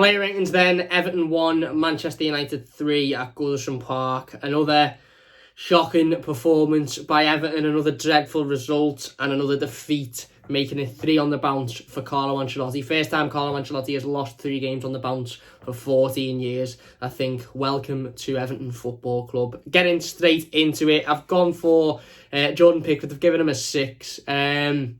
Player ratings then: Everton 1, Manchester United 3 at Goodison Park. Another shocking performance by Everton, another dreadful result, and another defeat, making it 3 on the bounce for Carlo Ancelotti. First time Carlo Ancelotti has lost 3 games on the bounce for 14 years, I think. Welcome to Everton Football Club. Getting straight into it, I've gone for Jordan Pickford. I've given him a 6. I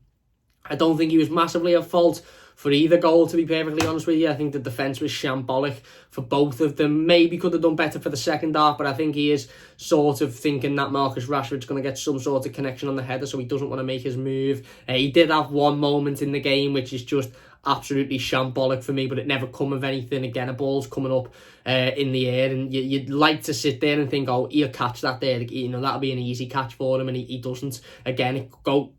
don't think he was massively at fault for either goal, to be perfectly honest with you. I think the defence was shambolic for both of them. Maybe could have done better for the second half, but I think he is sort of thinking that Marcus Rashford's going to get some sort of connection on the header, so he doesn't want to make his move. He did have one moment in the game which is just absolutely shambolic for me, but it never come of anything. Again, a ball's coming up in the air, and you'd like to sit there and think, oh, he'll catch that there, you know, that'll be an easy catch for him, and he doesn't. Again,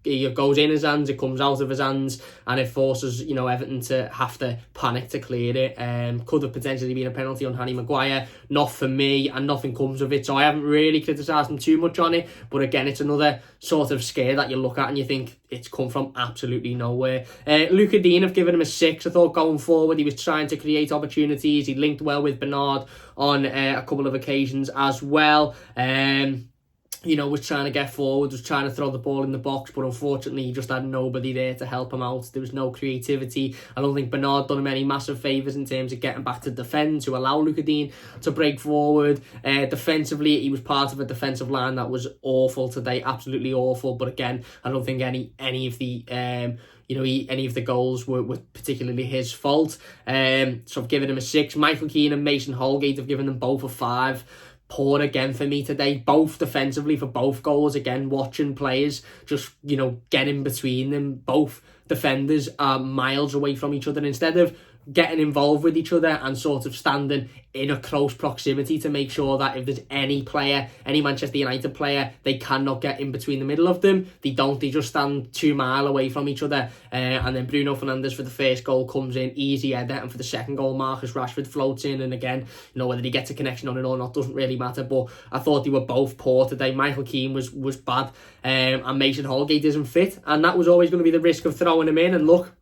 it goes in his hands, it comes out of his hands, and it forces, you know, Everton to have to panic to clear it. Could have potentially been a penalty on Harry Maguire, not for me, and nothing comes of it, so I haven't really criticised him too much on it. But again, it's another sort of scare that you look at and you think it's come from absolutely nowhere. Luca Dean, I've given him a 6. I thought going forward he was trying to create opportunities. He linked well with Bernard on a couple of occasions as well. You know, was trying to get forward, was trying to throw the ball in the box, but unfortunately he just had nobody there to help him out. There was no creativity. I don't think Bernard done him any massive favours in terms of getting back to defend, to allow Luca Dean to break forward. Defensively, he was part of a defensive line that was awful today, absolutely awful. But again, I don't think any of the any of the goals were particularly his fault. So I've given him a 6. Michael Keane and Mason Holgate, I've given them both a 5. Poor again for me today, both defensively for both goals. Again, watching players just, you know, get in between them. Both defenders are miles away from each other. Instead of getting involved with each other and sort of standing in a close proximity to make sure that if there's any player, any Manchester United player, they cannot get in between the middle of them. They don't. They just stand 2 miles away from each other. And then Bruno Fernandes for the first goal comes in, easy header, and for the second goal, Marcus Rashford floats in. And again, you know, whether he gets a connection on it or not doesn't really matter. But I thought they were both poor today. Michael Keane was bad, and Mason Holgate isn't fit, and that was always going to be the risk of throwing him in. And look,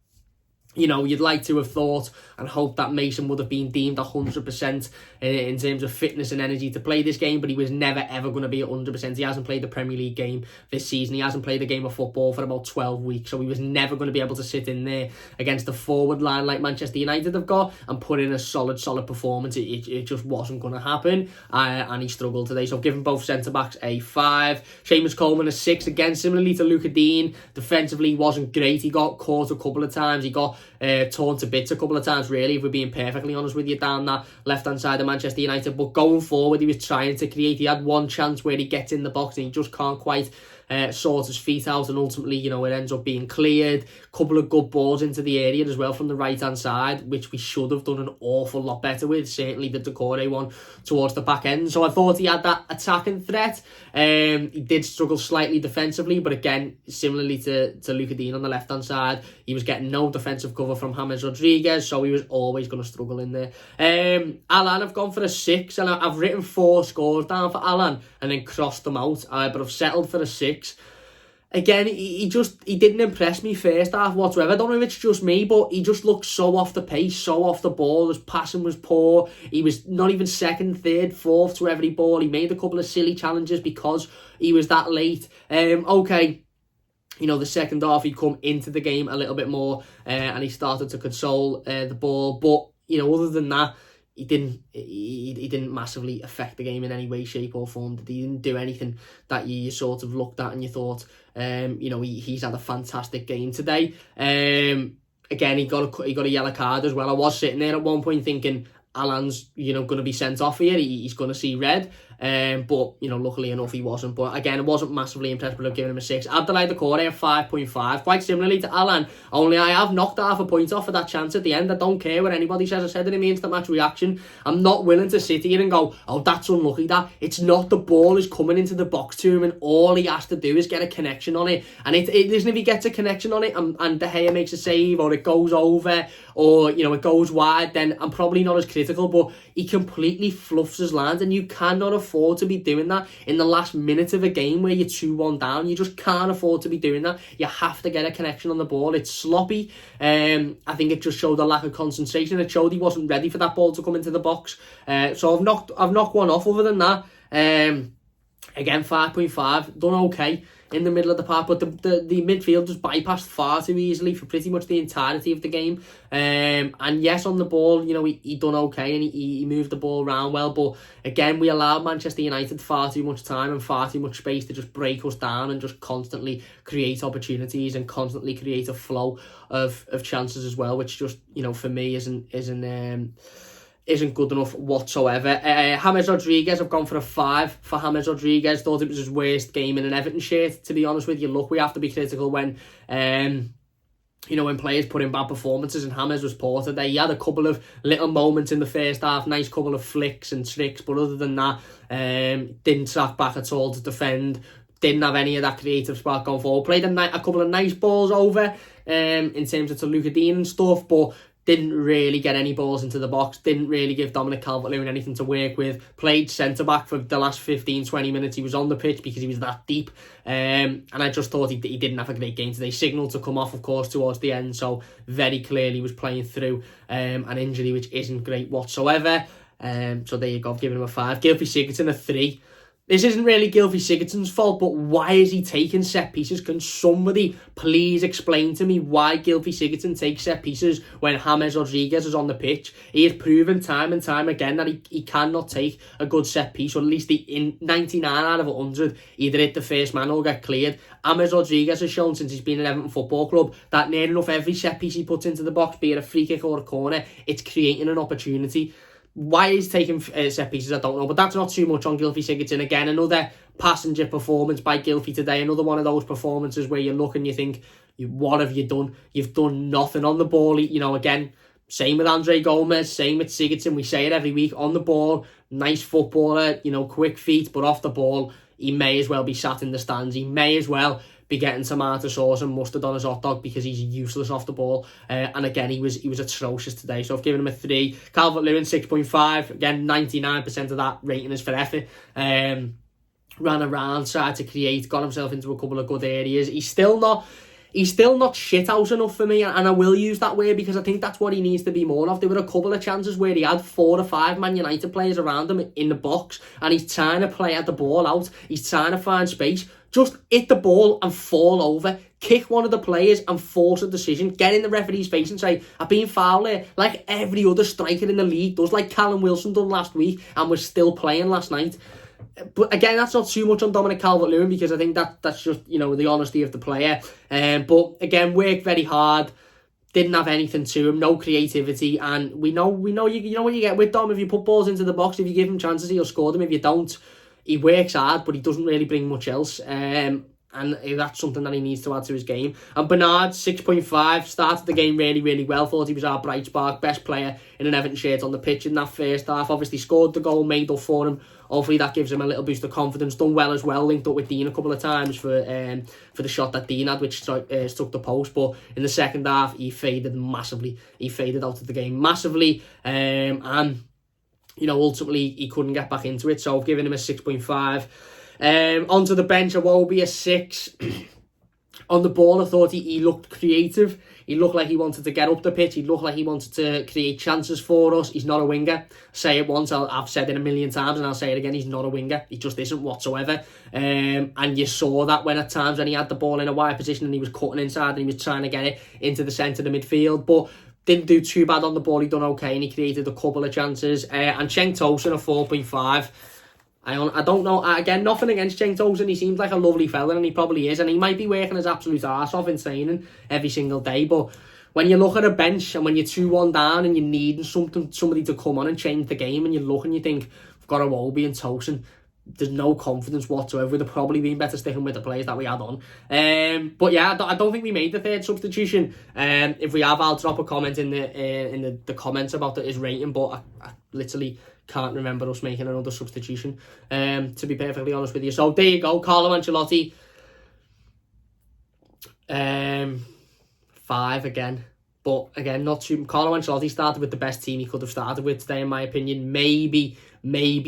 you know, you'd like to have thought and hoped that Mason would have been deemed 100% in terms of fitness and energy to play this game, but he was never ever going to be 100%. He hasn't played the Premier League game this season. He hasn't played a game of football for about 12 weeks, so he was never going to be able to sit in there against the forward line like Manchester United have got and put in a solid performance. It just wasn't going to happen, and he struggled today. So I've given both centre-backs a 5. Seamus Coleman a 6. Again, similarly to Luca Dean, defensively he wasn't great. He got caught a couple of times. He got torn to bits a couple of times, really, if we're being perfectly honest with you, down that left-hand side of Manchester United. But going forward, he was trying to create. He had one chance where he gets in the box and he just can't quite sort his feet out, and ultimately, you know, it ends up being cleared. Couple of good balls into the area as well from the right-hand side, which we should have done an awful lot better with. Certainly the Decore one towards the back end. So I thought he had that attacking threat. He did struggle slightly defensively, but again, similarly to Luca Dean on the left-hand side, he was getting no defensive cover from James Rodriguez, so he was always going to struggle in there. Alan, I've gone for a 6, and I've written 4 scores down for Alan and then crossed them out, but I've settled for a 6. Again, he didn't impress me first half whatsoever. I don't know if it's just me, but he just looked so off the pace, so off the ball. His passing was poor. He was not even second, third, fourth to every ball. He made a couple of silly challenges because he was that late. Okay, you know, the second half he'd come into the game a little bit more, and he started to control the ball. But, you know, other than that, he didn't massively affect the game in any way, shape or form. He didn't do anything that you sort of looked at and you thought, you know, he's had a fantastic game today. Again, he got a yellow card as well. I was sitting there at one point thinking, Alan's, you know, going to be sent off here. He's going to see red. But, you know, luckily enough, he wasn't. But again, I wasn't massively impressed, but I've given him a 6. Abdoulaye Doucouré a 5.5. Quite similarly to Alan, only I have knocked half a point off for that chance at the end. I don't care what anybody says. I said it in my instant match reaction. I'm not willing to sit here and go, oh, that's unlucky. That it's not. The ball is coming into the box to him, and all he has to do is get a connection on it. And it isn't if he gets a connection on it and De Gea makes a save, or it goes over, or, you know, it goes wide, then I'm probably not as critical. But he completely fluffs his lines, and you cannot afford afford to be doing that in the last minute of a game where you're 2-1 down. You just can't afford to be doing that. You have to get a connection on the ball. It's sloppy. I think it just showed a lack of concentration. It showed he wasn't ready for that ball to come into the box. So I've knocked one off. Other than that, again, 5.5, done okay in the middle of the park, but the midfield just bypassed far too easily for pretty much the entirety of the game. And yes, on the ball, you know, he done okay, and he moved the ball around well, but again, we allowed Manchester United far too much time and far too much space to just break us down and just constantly create opportunities and constantly create a flow of chances as well, which just, you know, for me isn't good enough whatsoever. James Rodriguez, I've gone for a 5 for James Rodriguez. Thought it was his worst game in an Everton shirt, to be honest with you. Look, we have to be critical when when players put in bad performances, and James was poor today. He had a couple of little moments in the first half, nice couple of flicks and tricks, but other than that, didn't track back at all to defend. Didn't have any of that creative spark going forward. Played a couple of nice balls over in terms of to Luka Dean and stuff, but didn't really get any balls into the box, didn't really give Dominic Calvert-Lewin anything to work with, played centre-back for the last 15-20 minutes. He was on the pitch because he was that deep, and I just thought he didn't have a great game today. Signalled to come off, of course, towards the end, so very clearly was playing through an injury which isn't great whatsoever. So there you go, I've given him a 5. Gylfi Sigurdsson a 3. This isn't really Gylfi Sigurdsson's fault, but why is he taking set pieces? Can somebody please explain to me why Gylfi Sigurdsson takes set pieces when James Rodriguez is on the pitch? He has proven time and time again that he cannot take a good set piece, or at least in 99 out of 100, either hit the first man or get cleared. James Rodriguez has shown since he's been at Everton Football Club that near enough every set piece he puts into the box, be it a free kick or a corner, it's creating an opportunity. Why he's taking set pieces, I don't know, but that's not too much on Gylfi Sigurdsson. Again, another passenger performance by Gylfi today, another one of those performances where you look and you think, what have you done? You've done nothing on the ball. Again, same with Andre Gomez, same with Sigurdsson, we say it every week, on the ball, nice footballer, quick feet, but off the ball, he may as well be sat in the stands, he may as well be getting tomato sauce and mustard on his hot dog because he's useless off the ball. And again, he was atrocious today. So I've given him a 3. Calvert-Lewin 6.5. Again, 99% of that rating is for effort. Ran around, tried to create, got himself into a couple of good areas. He's still not shithouse enough for me, and I will use that word because I think that's what he needs to be more of. There were a couple of chances where he had 4 or 5 Man United players around him in the box, and he's trying to play at the ball out. He's trying to find space. Just hit the ball and fall over. Kick one of the players and force a decision. Get in the referee's face and say, I've been fouled here, like every other striker in the league does, like Callum Wilson done last week and was still playing last night. But again, that's not too much on Dominic Calvert-Lewin because I think that's just, the honesty of the player. But again, worked very hard. Didn't have anything to him, no creativity, and we know what you get with Dom. If you put balls into the box, if you give him chances, he'll score them. If you don't, he works hard, but he doesn't really bring much else. And that's something that he needs to add to his game. And Bernard, 6.5, started the game really, really well. Thought he was our bright spark, best player in an Everton shirt on the pitch in that first half. Obviously scored the goal, made up for him. Hopefully that gives him a little boost of confidence. Done well as well, linked up with Dean a couple of times for the shot that Dean had, which struck the post. But in the second half, he faded massively. He faded out of the game massively. And ultimately he couldn't get back into it. So I've given him a 6.5. Onto the bench, Iwobi a 6. On the ball, I thought he looked creative. He looked like he wanted to get up the pitch. He looked like he wanted to create chances for us. He's not a winger. Say it once, I've said it a million times, and I'll say it again. He's not a winger. He just isn't whatsoever. And you saw that when at times when he had the ball in a wide position and he was cutting inside and he was trying to get it into the centre of the midfield. But didn't do too bad on the ball. He done okay, and he created a couple of chances. And Cenk Tosun a 4.5. I don't know. Again, nothing against Cenk Tosun. He seems like a lovely fella, and he probably is. And he might be working his absolute arse off in training every single day. But when you look at a bench and when you're 2-1 down and you're needing somebody to come on and change the game, and you look and you think, we've got Iwobi and Tosun, there's no confidence whatsoever. We'd have probably been better sticking with the players that we had on. But yeah, I don't think we made the third substitution. If we have, I'll drop a comment in the comments about his rating. But I literally can't remember us making another substitution. To be perfectly honest with you. So there you go, Carlo Ancelotti. 5 again. But again, not too. Carlo Ancelotti started with the best team he could have started with today, in my opinion. Maybe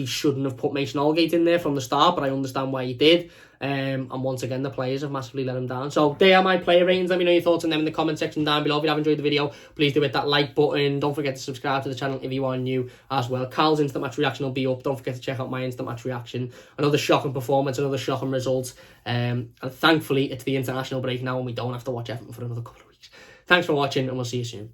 shouldn't have put Mason Holgate in there from the start, but I understand why he did. And once again, the players have massively let him down. So they are my player ratings. Let me know your thoughts on them in the comment section down below. If you have enjoyed the video, please do hit that like button. Don't forget to subscribe to the channel if you are new as well. Carl's instant match reaction will be up. Don't forget to check out my instant match reaction. Another shocking performance, another shocking result. And thankfully, it's the international break now, and we don't have to watch Everton for another couple of weeks. Thanks for watching, and we'll see you soon.